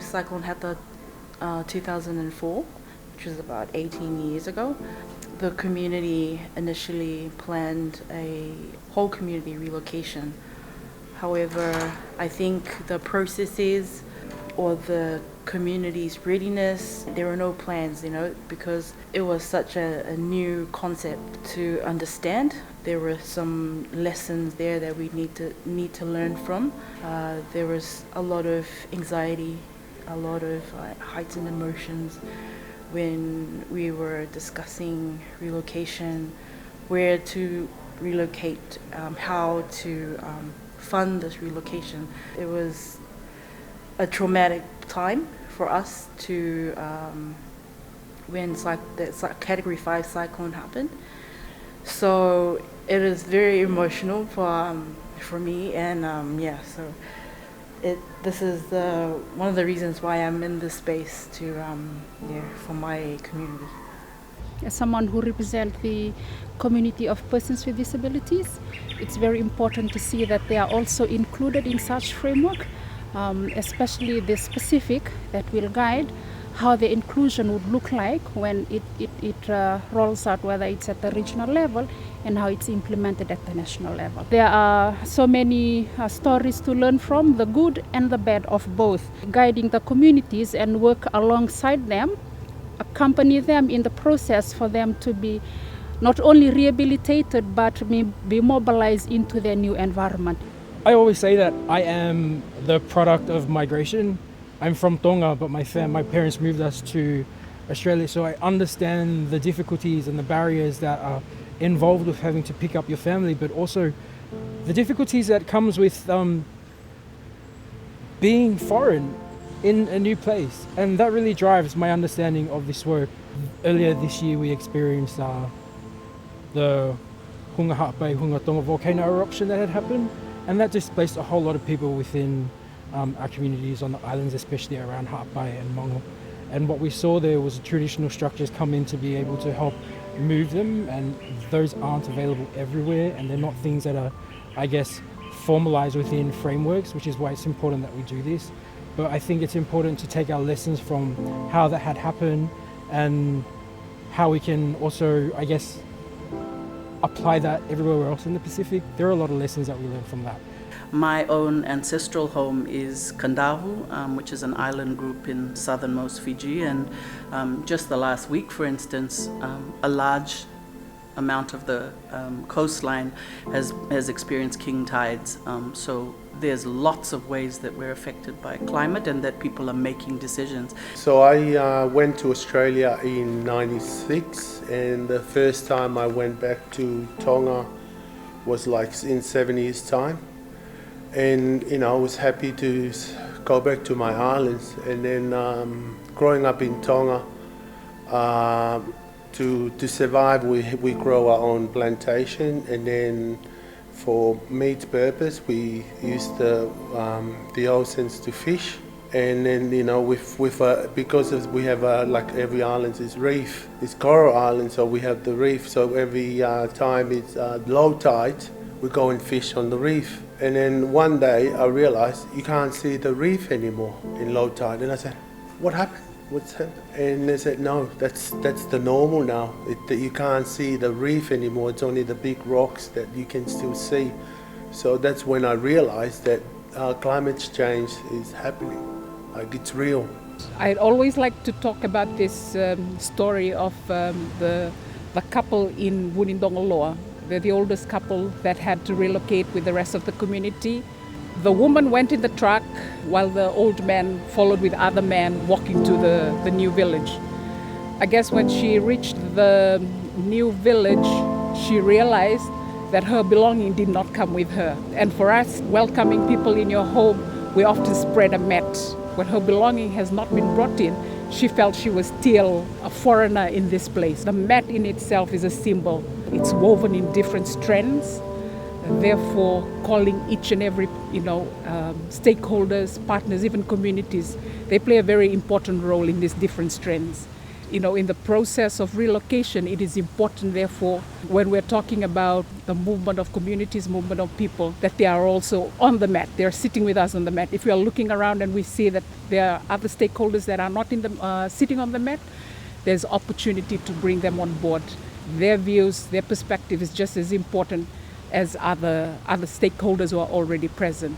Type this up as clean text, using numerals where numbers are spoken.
cyclone hit the 2004, which was about 18 years ago. The community initially planned a whole community relocation. However, I think the processes or the community's readiness, there were no plans, because it was such a new concept to understand. There were some lessons there that we need to learn from. There was a lot of anxiety, a lot of heightened emotions when we were discussing relocation, where to relocate, how to fund this relocation. It was a traumatic time for us to when the Category 5 cyclone happened. So it is very emotional for me, and so this is one of the reasons why I'm in this space for my community. As someone who represents the community of persons with disabilities, it's very important to see that they are also included in such framework, especially the specific that will guide how the inclusion would look like when it rolls out, whether it's at the regional level and how it's implemented at the national level. There are so many stories to learn from, the good and the bad of both. Guiding the communities and work alongside them, accompany them in the process for them to be not only rehabilitated but be mobilized into their new environment. I always say that I am the product of migration. I'm from Tonga, but my parents moved us to Australia, so I understand the difficulties and the barriers that are involved with having to pick up your family, but also the difficulties that comes with being foreign in a new place. And that really drives my understanding of this work. Earlier this year we experienced the Hunga Ha'apai, Hunga Tonga volcano eruption that had happened, and that displaced a whole lot of people within our communities on the islands, especially around Ha'apai and Mongo. And what we saw there was traditional structures come in to be able to help move them, and those aren't available everywhere, and they're not things that are, formalized within frameworks, which is why it's important that we do this. But I think it's important to take our lessons from how that had happened and how we can also, apply that everywhere else in the Pacific. There are a lot of lessons that we learn from that. My own ancestral home is Kandahu, which is an island group in southernmost Fiji, and just the last week, for instance, a large amount of the coastline has experienced king tides. So there's lots of ways that we're affected by climate and that people are making decisions. So I went to Australia in '96, and the first time I went back to Tonga was in 7 years' time. And I was happy to go back to my islands. And then growing up in Tonga, to survive, we grow our own plantation, and then for meat purpose, we use the oceans to fish. And then because we have every island is reef, it's coral island, so we have the reef. So every time it's low tide, we go and fish on the reef. And then one day I realized you can't see the reef anymore in low tide. And I said, what happened? What's happened? And they said, no, that's the normal now. That you can't see the reef anymore. It's only the big rocks that you can still see. So that's when I realized that climate change is happening. It's real. I'd always like to talk about this story of the couple in Woodinville. They're the oldest couple that had to relocate with the rest of the community. The woman went in the truck while the old man followed with other men walking to the new village. I guess when she reached the new village, she realized that her belonging did not come with her. And for us, welcoming people in your home, we often spread a mat. When her belonging has not been brought in, she felt she was still a foreigner in this place. The mat in itself is a symbol. It's woven in different strands, therefore calling each and every stakeholders, partners, even communities. They play a very important role in these different strands. in the process of relocation, it is important, therefore, when we're talking about the movement of communities, movement of people, that they are also on the mat. They're sitting with us on the mat. If we are looking around and we see that there are other stakeholders that are not sitting on the mat, there's opportunity to bring them on board. Their views, their perspective is just as important as other stakeholders who are already present.